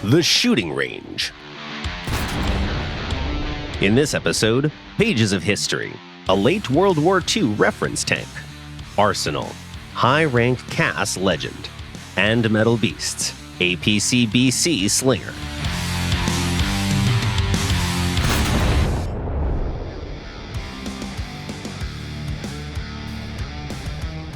The shooting range. In this episode, pages of history, a late World War II reference tank, arsenal, high-rank CAS legend, and metal beasts, APCBC Slinger.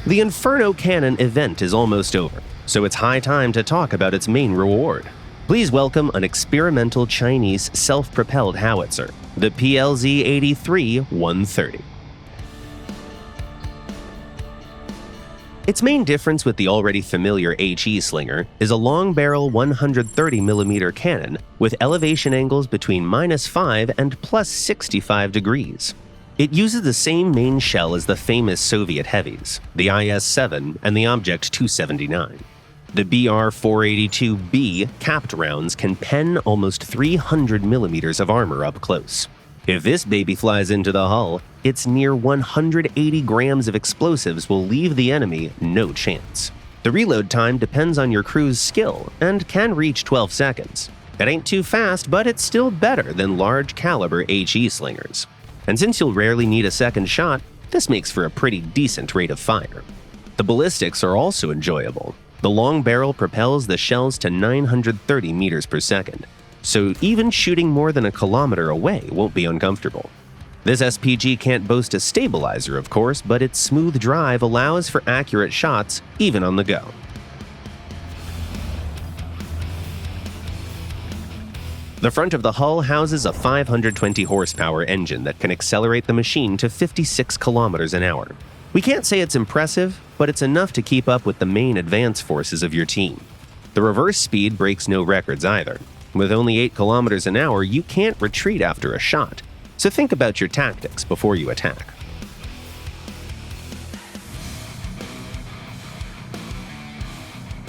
The Inferno cannon event is almost over, so it's high time to talk about its main reward. Please welcome an experimental Chinese self-propelled howitzer, the PLZ83-130. Its main difference with the already familiar HE Slinger is a long-barrel 130mm cannon with elevation angles between -5 and +65 degrees. It uses the same main shell as the famous Soviet heavies, the IS-7 and the Object 279. The BR-482B capped rounds can pen almost 300 millimeters of armor up close. If this baby flies into the hull, its near 180 grams of explosives will leave the enemy no chance. The reload time depends on your crew's skill and can reach 12 seconds. It ain't too fast, but it's still better than large caliber HE slingers. And since you'll rarely need a second shot, this makes for a pretty decent rate of fire. The ballistics are also enjoyable. The long barrel propels the shells to 930 meters per second, so even shooting more than a kilometer away won't be uncomfortable. This SPG can't boast a stabilizer, of course, but its smooth drive allows for accurate shots even on the go. The front of the hull houses a 520 horsepower engine that can accelerate the machine to 56 kilometers an hour. We can't say it's impressive, but it's enough to keep up with the main advance forces of your team. The reverse speed breaks no records either. With only 8 kilometers an hour, you can't retreat after a shot, so think about your tactics before you attack.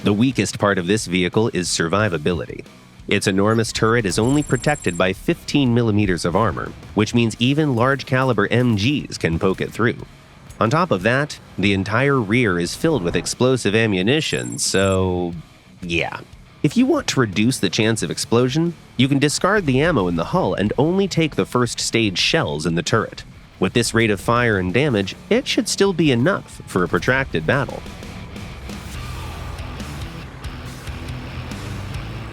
The weakest part of this vehicle is survivability. Its enormous turret is only protected by 15 millimeters of armor, which means even large caliber MGs can poke it through. On top of that, the entire rear is filled with explosive ammunition, so yeah. If you want to reduce the chance of explosion, you can discard the ammo in the hull and only take the first stage shells in the turret. With this rate of fire and damage, it should still be enough for a protracted battle.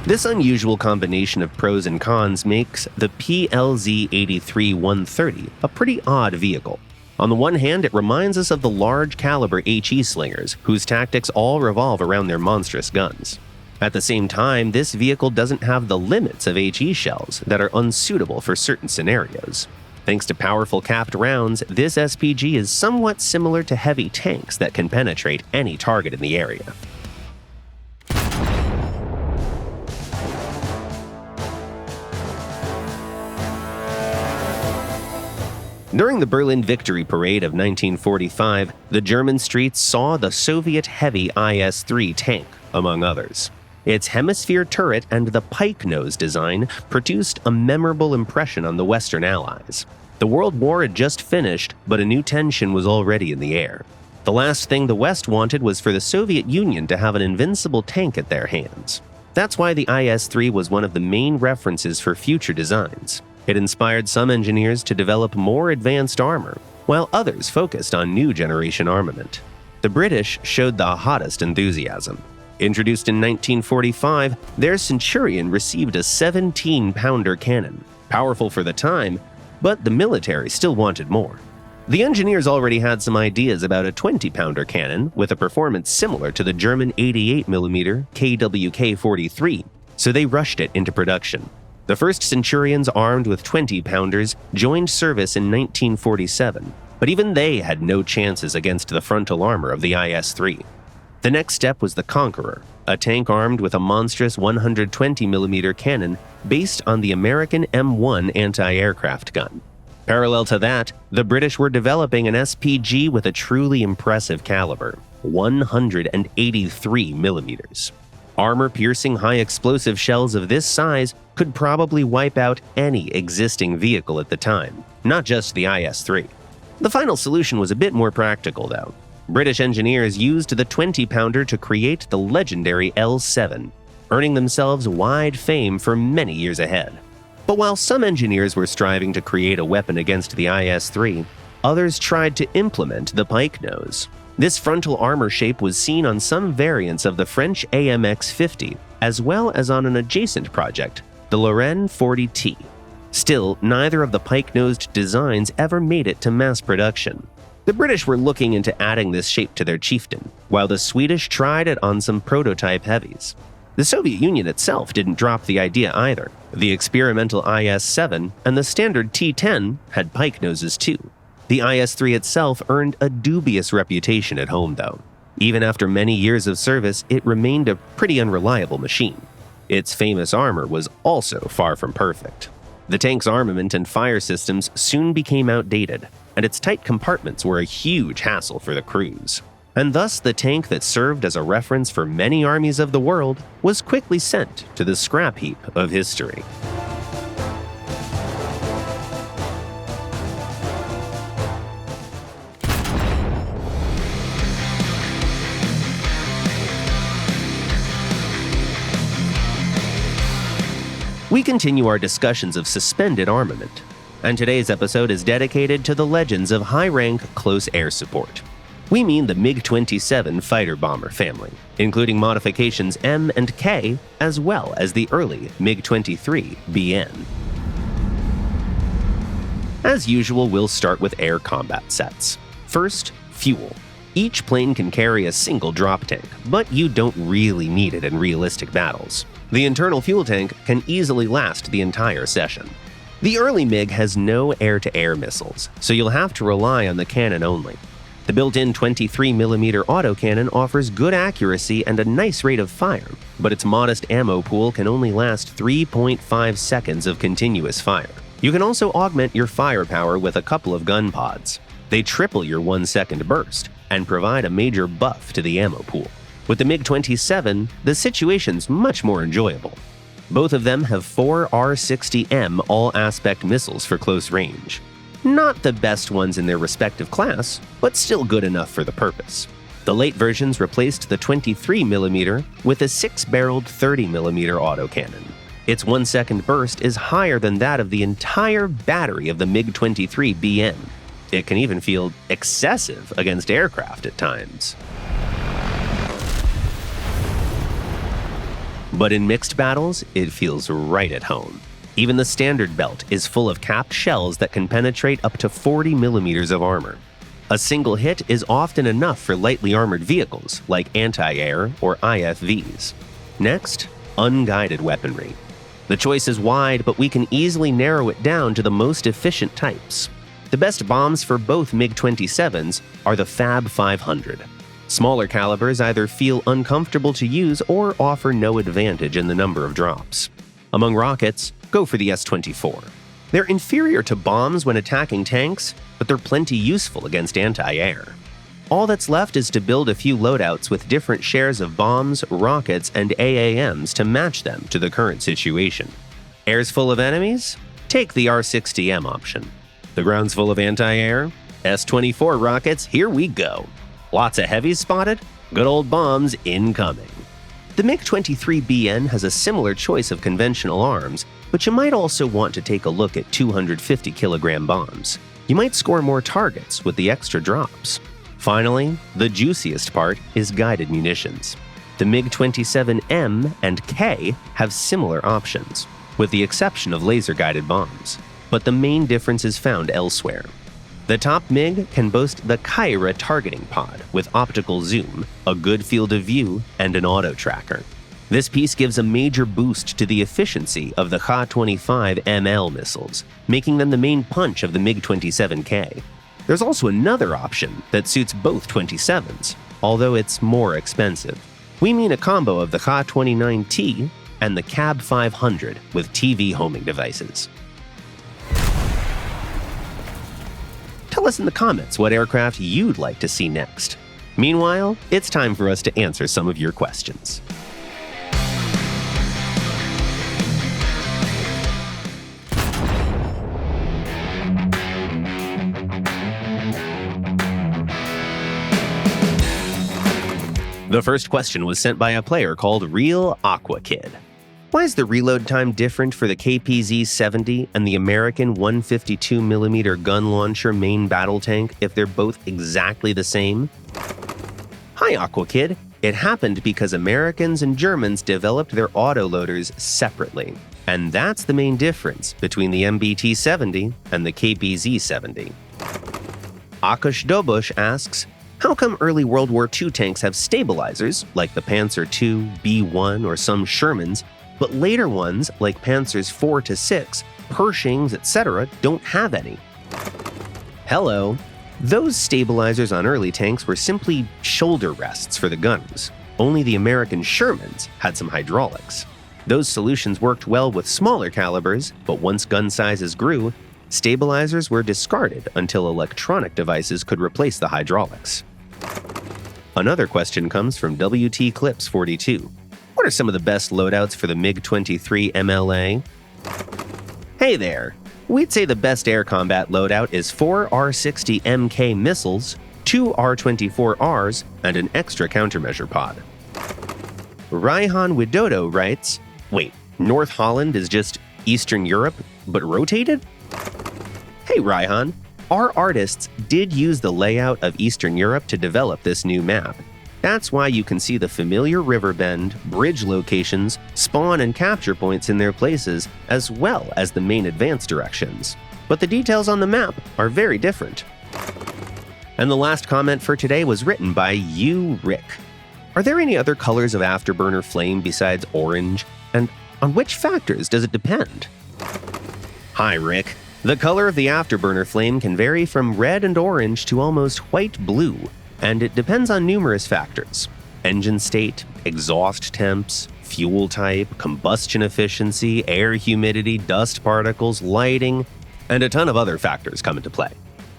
This unusual combination of pros and cons makes the PLZ83-130 a pretty odd vehicle. On the one hand, it reminds us of the large caliber HE slingers, whose tactics all revolve around their monstrous guns. At the same time, this vehicle doesn't have the limits of HE shells that are unsuitable for certain scenarios. Thanks to powerful capped rounds, this SPG is somewhat similar to heavy tanks that can penetrate any target in the area. During the Berlin Victory Parade of 1945, the German streets saw the Soviet heavy IS-3 tank, among others. Its hemisphere turret and the pike nose design produced a memorable impression on the Western Allies. The World War had just finished, but a new tension was already in the air. The last thing the West wanted was for the Soviet Union to have an invincible tank at their hands. That's why the IS-3 was one of the main references for future designs. It inspired some engineers to develop more advanced armor, while others focused on new generation armament. The British showed the hottest enthusiasm. Introduced in 1945, their Centurion received a 17-pounder cannon, powerful for the time, but the military still wanted more. The engineers already had some ideas about a 20-pounder cannon with a performance similar to the German 88mm KWK-43, so they rushed it into production. The first Centurions armed with 20-pounders joined service in 1947, but even they had no chances against the frontal armor of the IS-3. The next step was the Conqueror, a tank armed with a monstrous 120mm cannon based on the American M1 anti-aircraft gun. Parallel to that, the British were developing an SPG with a truly impressive caliber, 183 millimeters. Armor-piercing high-explosive shells of this size could probably wipe out any existing vehicle at the time, not just the IS-3. The final solution was a bit more practical, though. British engineers used the 20-pounder to create the legendary L7. earning themselves wide fame for many years ahead. But while some engineers were striving to create a weapon against the IS-3, others tried to implement the pike nose. This frontal armor shape was seen on some variants of the French AMX-50, as well as on an adjacent project, the Lorraine 40T. Still, neither of the pike-nosed designs ever made it to mass production. The British were looking into adding this shape to their chieftain, while the Swedish tried it on some prototype heavies. The Soviet Union itself didn't drop the idea either. The experimental IS-7 and the standard T-10 had pike noses too. The IS-3 itself earned a dubious reputation at home though. Even after many years of service, it remained a pretty unreliable machine. Its famous armor was also far from perfect. The tank's armament and fire systems soon became outdated, and its tight compartments were a huge hassle for the crews. And thus, the tank that served as a reference for many armies of the world was quickly sent to the scrap heap of history. We continue our discussions of suspended armament, and today's episode is dedicated to the legends of high-rank close air support. We mean the MiG-27 fighter bomber family, including modifications M and K, as well as the early MiG-23-BN. As usual, we'll start with air combat sets. First, fuel. Each plane can carry a single drop tank, but you don't really need it in realistic battles. The internal fuel tank can easily last the entire session. The early MiG has no air-to-air missiles, so you'll have to rely on the cannon only. The built-in 23mm autocannon offers good accuracy and a nice rate of fire, but its modest ammo pool can only last 3.5 seconds of continuous fire. You can also augment your firepower with a couple of gun pods. They triple your 1-second burst and provide a major buff to the ammo pool. With the MiG-27, the situation's much more enjoyable. Both of them have 4 R-60M all-aspect missiles for close range. Not the best ones in their respective class, but still good enough for the purpose. The late versions replaced the 23mm with a 6-barreled 30mm autocannon. Its 1-second burst is higher than that of the entire battery of the MiG-23-BN. It can even feel excessive against aircraft at times. But in mixed battles, it feels right at home. Even the standard belt is full of capped shells that can penetrate up to 40 millimeters of armor. A single hit is often enough for lightly armored vehicles like anti-air or IFVs. Next, unguided weaponry. The choice is wide, but we can easily narrow it down to the most efficient types. The best bombs for both MiG-27s are the Fab 500. Smaller calibers either feel uncomfortable to use or offer no advantage in the number of drops. Among rockets, go for the S-24. They're inferior to bombs when attacking tanks, but they're plenty useful against anti-air. All that's left is to build a few loadouts with different shares of bombs, rockets, and AAMs to match them to the current situation. Air's full of enemies? Take the R-60M option. The ground's full of anti-air? S-24 rockets, here we go. Lots of heavies spotted? Good old bombs incoming. The MiG-23-BN has a similar choice of conventional arms, but you might also want to take a look at 250-kilogram bombs. You might score more targets with the extra drops. Finally, the juiciest part is guided munitions. The MiG-27M and K have similar options, with the exception of laser-guided bombs, but the main difference is found elsewhere. The top MiG can boast the Kyra targeting pod with optical zoom, a good field of view, and an auto tracker. This piece gives a major boost to the efficiency of the Ka-25ML missiles, making them the main punch of the MiG-27K. There's also another option that suits both 27s, although it's more expensive. We mean a combo of the Ka-29T and the Cab 500 with TV homing devices. Tell us in the comments what aircraft you'd like to see next. Meanwhile, it's time for us to answer some of your questions. The first question was sent by a player called Real Aqua Kid. Why is the reload time different for the KPZ-70 and the American 152mm gun launcher main battle tank if they're both exactly the same? Hi Aqua Kid. It happened because Americans and Germans developed their autoloaders separately. And that's the main difference between the MBT-70 and the KPZ-70. Akush Dobush asks, how come early World War II tanks have stabilizers, like the Panzer II, B-1, or some Shermans, but later ones, like Panzers 4 to 6, Pershings, etc., don't have any? Hello. Those stabilizers on early tanks were simply shoulder rests for the gunners. Only the American Shermans had some hydraulics. Those solutions worked well with smaller calibers, but once gun sizes grew, stabilizers were discarded until electronic devices could replace the hydraulics. Another question comes from WT Clips 42. What are some of the best loadouts for the MiG-23 MLA? Hey there! We'd say the best air combat loadout is 4 R-60 missiles, 2 R-24Rs, and an extra countermeasure pod. Raihan Widodo writes, wait, North Holland is just Eastern Europe, but rotated? Hey Raihan, our artists did use the layout of Eastern Europe to develop this new map. That's why you can see the familiar river bend, bridge locations, spawn and capture points in their places, as well as the main advance directions. But the details on the map are very different. And the last comment for today was written by Rick. Are there any other colors of afterburner flame besides orange? And on which factors does it depend? Hi Rick. The color of the afterburner flame can vary from red and orange to almost white-blue, and it depends on numerous factors: engine state, exhaust temps, fuel type, combustion efficiency, air humidity, dust particles, lighting, and a ton of other factors come into play.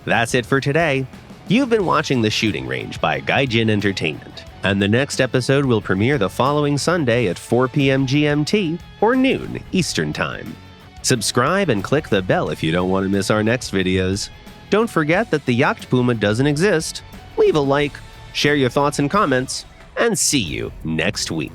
That's it for today. You've been watching The Shooting Range by Gaijin Entertainment, and the next episode will premiere the following Sunday at 4 p.m. GMT or noon Eastern Time. Subscribe and click the bell if you don't want to miss our next videos. Don't forget that the Jagdpuma doesn't exist. Leave a like, share your thoughts and comments, and see you next week.